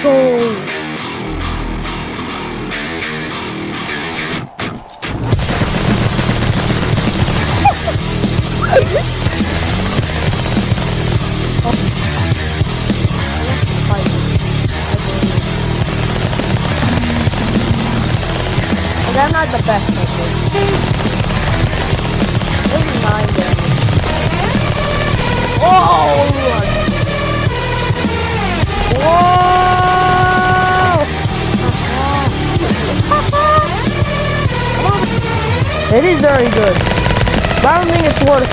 go. I'm not the best at this. This is 9 damage. Oh! Whoa! It is very good. But I don't think it's worth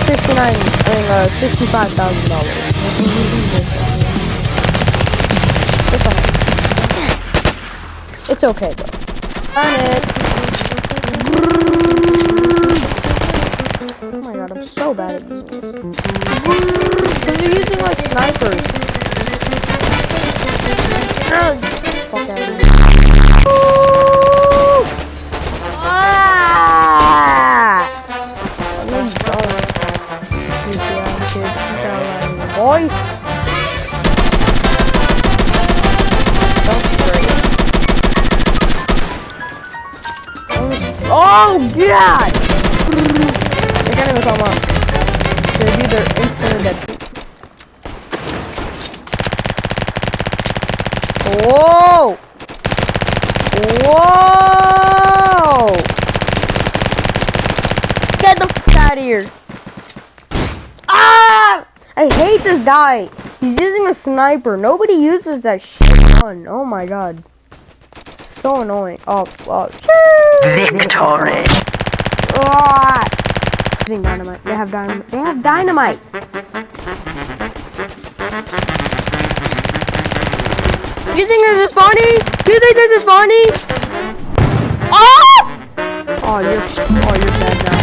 $65,000. It's okay though. Darn it. Oh my god, I'm so bad at using this. Because you're using like snipers. Fuck out of here. Ah! No, you don't. You see how kid. Boy! Don't spray it. Oh god! They can't even come up. They're either instant dead. Whoa! Whoa! Get the f out of here! Ah! I hate this guy. He's using a sniper. Nobody uses that shit gun. Oh my god. So annoying. Oh, victory. Using dynamite. They have dynamite. They have dynamite. You think this is funny? You think this is funny? Oh! Oh, you're dead now.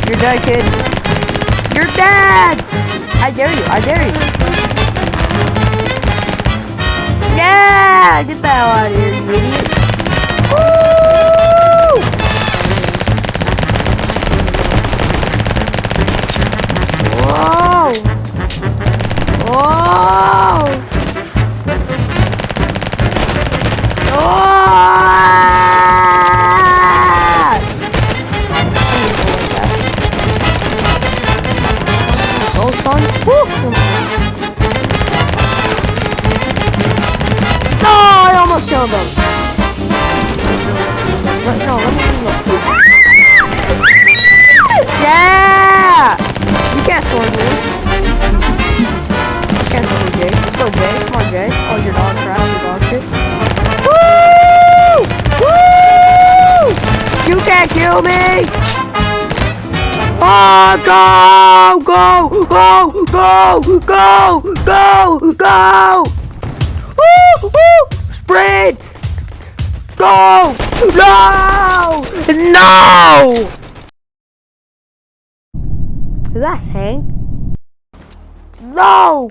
You're dead, kid. You're dead. I dare you. I dare you. Yeah! Get the hell out of here, you idiot. Woo! Whoa! Whoa! Oh, son. No, I almost killed him. No, let me look. Yeah! You can't sword me. You can't sword me, Jay. Let's go, Jay. Come on, Jay. Oh, your dog crap. Your dog shit. Woo! Woo! You can't kill me! Oh, go! Go! Go! Go! Go! Go! Go! Woo! Woo! Sprint! Go! No! No! Is that Hank? No!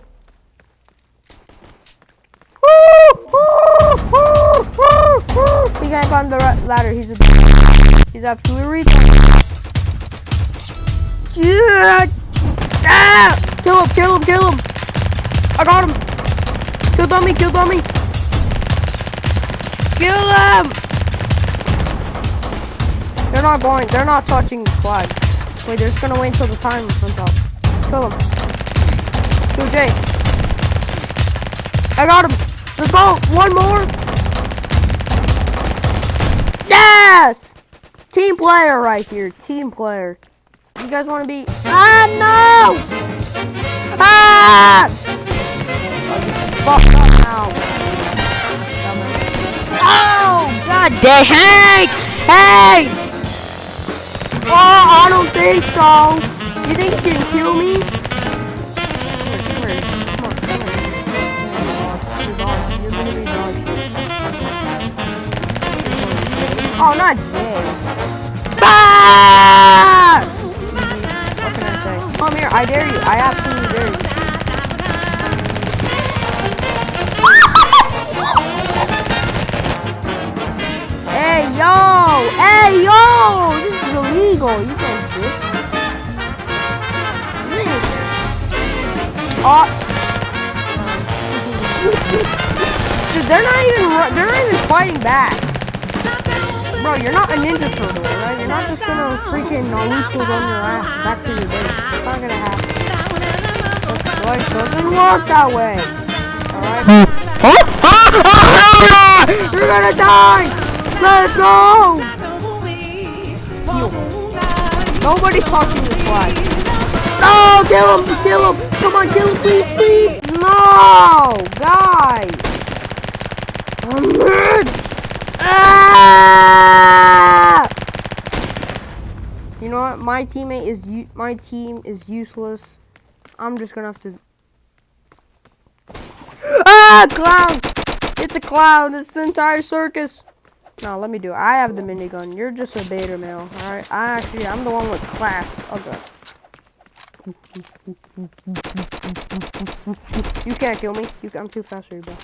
He can't climb the ladder. He's absolutely retarded. Yeah! Ah! Kill him! Kill him! Kill him! I got him! Kill dummy! Kill dummy! Kill him! They're not touching the flag. Wait, they're just gonna wait until the time runs out. Kill him. Kill Jay. I got him! Let's go! One more! Yes! Team player right here. Team player. You guys wanna be... Ah, no! Ah! Fuck up now. Oh, god dang! Hey! Hey! Oh, I don't think so. You think you can kill me? Come on, come on. You're gonna be dog shit. Oh, not Jay. Ah! What can I say? Come here, I dare you. I absolutely dare you. Hey, yo! Hey, yo! This is illegal. You can't do this. Oh. Dude, they're not even fighting back. Bro, you're not a Ninja Turtle, right? You're not just gonna freaking Naruto run your ass back to your base. It's not gonna happen. It doesn't work that way. Alright? You're gonna die! Let's go! Heal. Nobody's touching this flag. No! Kill him! Kill him! Come on, kill him, please, please! No! Guys! I'm dead! Ah! You know what? My team is useless. I'm just gonna have to. Ah, clown! It's a clown. It's the entire circus. No, let me do it. I have the minigun. You're just a beta male. All right. I'm the one with class. Okay. You can't kill me. I'm too fast for you, bro.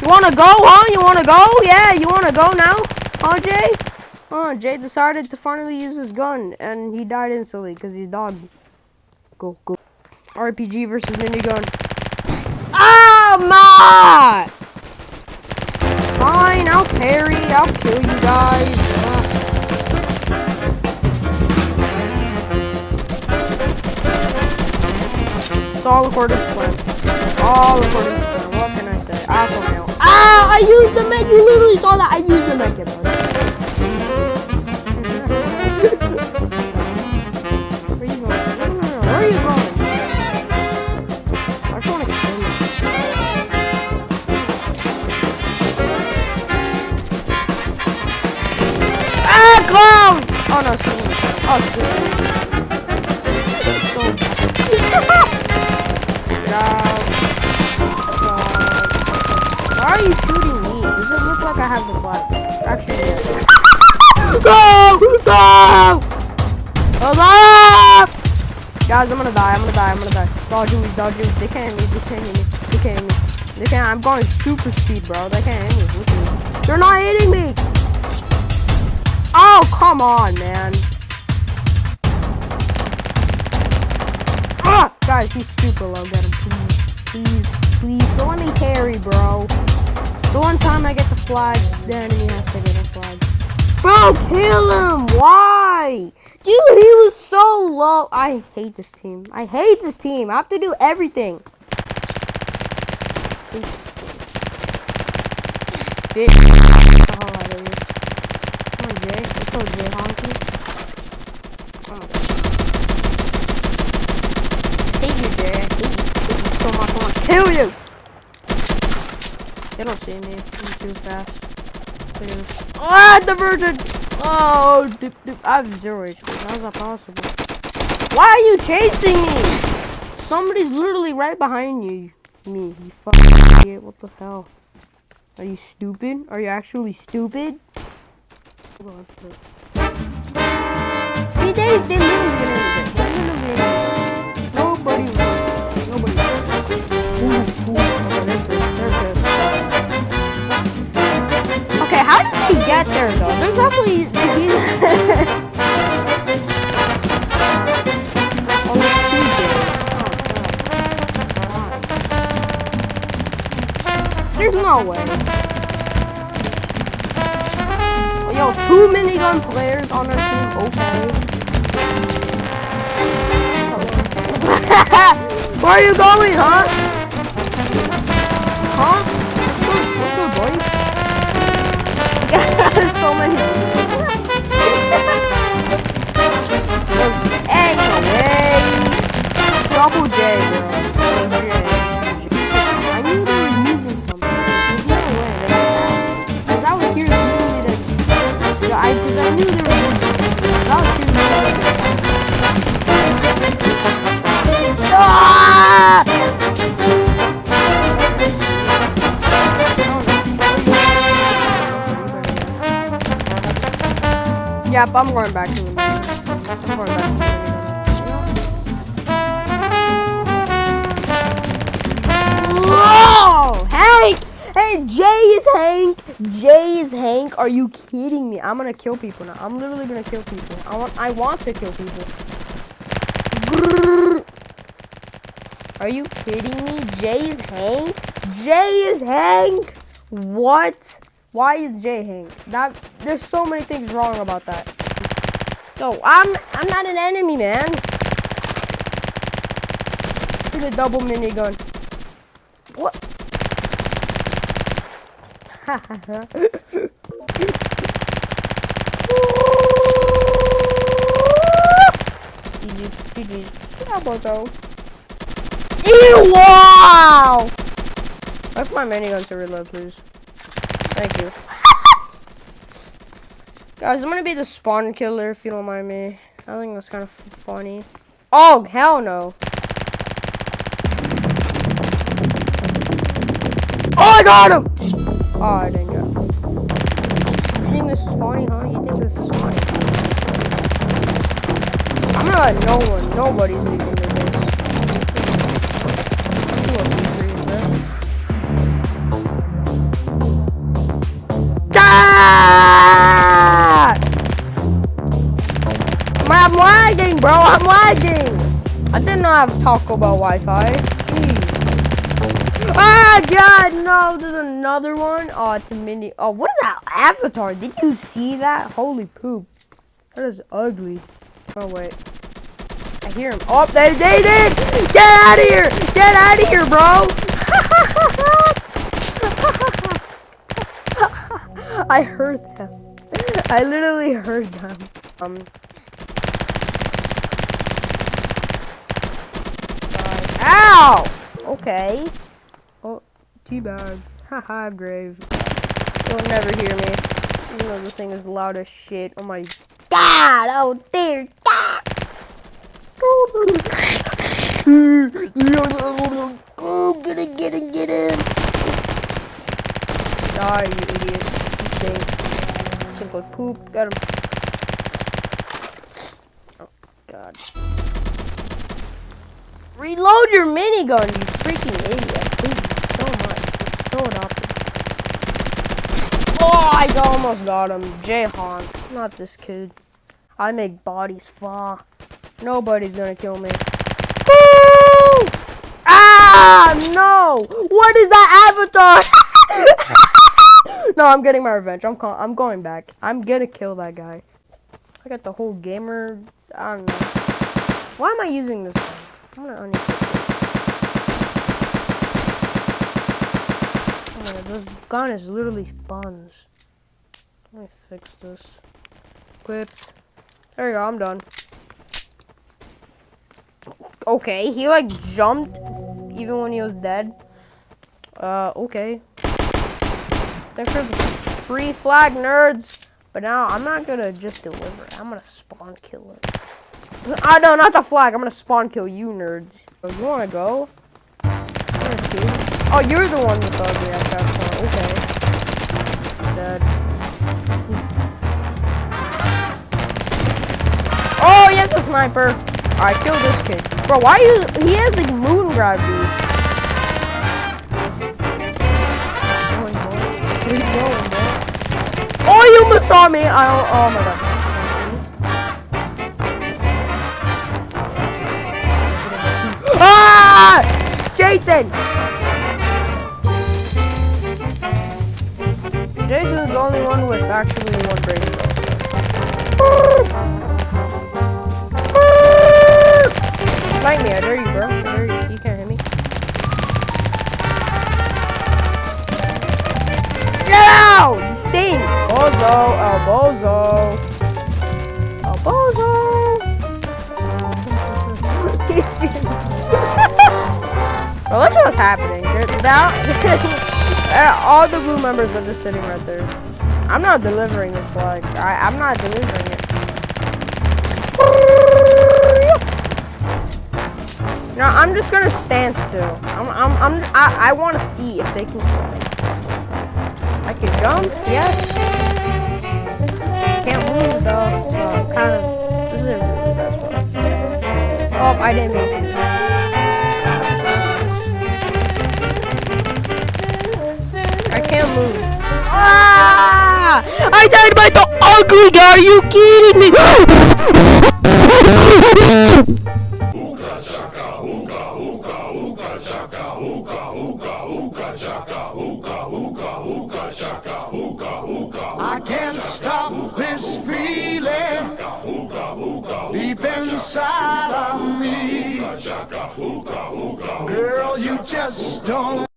You wanna go, huh? You wanna go? Yeah, you wanna go now? Huh, Jay? Jay decided to finally use his gun, and he died instantly because he's dog. Go. RPG versus minigun. Oh, my! Fine, I'll parry. I'll kill you guys. It's all according to plan. All according to plan. What can I say? Alpha male. Ah! I used the mech. You literally saw that. I used the mech. Where are you going? No. Where are you going? I just want to kill you. Ah, clown! Oh no, she's in the clown. Oh, it's this one. It's so bad. Get out. Why are you shooting me? Does it look like I have the flag? Actually, yeah. Go! Guys, I'm gonna die. Dodge me. They can't hit me. They can't. I'm going super speed, bro. They can't hit me. Look at me. They're not hitting me. Oh, come on, man. Ah! Guys, he's super low. Get him, please. Don't let me carry, bro. The one time I get the flag, the enemy has to get a flag. Bro, kill him! Why? Dude, he was so low. I hate this team. I have to do everything. Bitch. Come on, Jay. Let's go, Jay Honky. Oh. I hate you, Jay. I hate you so much. I want to kill you. They don't see me. I'm too fast. Ah, diversion! Oh, I have 0 HP. How is that possible? Why are you chasing me? Somebody's literally right behind you. Me, you fucking idiot. What the hell? Are you stupid? Are you actually stupid? Hold on, see, they literally didn't get it. Nobody won. Okay, how did they get there though? There's definitely there's no way. Yo, 2 minigun players on our team. Okay. Where are you going, huh? Huh? Let's go, boy. So many. Ain't no way. Double J, bro. I knew they were using something. There's no way. Because I was here literally to. Because I knew they were using something. I was here literally to. Ah! Yep, I'm going back to the middle. Whoa! Hank! Hey, Jay is Hank. Are you kidding me? I'm gonna kill people now. I'm literally gonna kill people. I want to kill people. Are you kidding me? Jay is Hank? Jay is Hank? What? Why is Jay Hank? There's so many things wrong about that. No, I'm not an enemy, man. Here's a double minigun. What? Easy, GG. Yeah, bozo. Ew, wow! Wait for my minigun to reload, please. Thank you. Guys, I'm gonna be the spawn killer if you don't mind me. I think that's kind of funny. Oh, hell no. Oh, I got him! Oh, I didn't get him. You think this is funny, huh? You think this is funny? I'm gonna let nobody's leaving the base. Ah! I'm lagging, bro. I'm lagging. I didn't know I have Taco Bell Wi-Fi. Jeez. Ah, God, no. There's another one. Oh, it's a mini. Oh, what is that avatar? Did you see that? Holy poop. That is ugly. Oh, wait. I hear him. Oh, they did! Get out of here! Get out of here, bro! I heard them. I literally heard them. Ow! Okay. Oh, teabag. Haha, grave. You'll never hear me. Even though this thing is loud as shit. Oh my God! Oh dear God! Oh, get in! Die, you idiot. You stink. Simple poop. Got him. Oh, God. Reload your minigun, you freaking idiot. Thank you so much. It's so adopted. Oh, I almost got him. Jayhan. Not this kid. I make bodies fall. Nobody's gonna kill me. Woo! Ah, no! What is that avatar? No, I'm getting my revenge. I'm going back. I'm gonna kill that guy. I got the whole gamer. I don't know. Why am I using this thing? I'm gonna unequip it. Oh my God, this gun is literally buns. Let me fix this. Equipped. There you go. I'm done. Okay, he like jumped even when he was dead. Okay. Thanks for the free flag, nerds. But now I'm not gonna just deliver it. I'm gonna spawn kill it. No, not the flag. I'm gonna spawn kill you, nerds. Oh, you wanna go? Oh, you're the one with the ugly ass avatar. Okay. Dead. Oh, yes, a sniper. Alright, kill this kid. Bro, why are you... He has, like, moon gravity. Where are you going, bro? Oh, you almost saw me. Oh, my God. Ah! Jason! Jason's the only one with actually one brain cell. Fight me, I dare you, bro. I dare you. You can't hit me. Get out! You stink! Bozo! El bozo! El bozo! Well, look what's happening. All the blue members are just sitting right there. I'm not delivering this flag. I'm not delivering it. No, I'm just gonna stand still. I want to see if they can fly. I can jump, yes. Can't move though. So I'm kind of. This isn't really the best one. Oh, I didn't mean to. I can't move. Ah! I died by the ugly guy. Are you kidding me? Ooga chaka, ooga, ooga, ooga. I can't stop this feeling deep inside of me. Girl, you just don't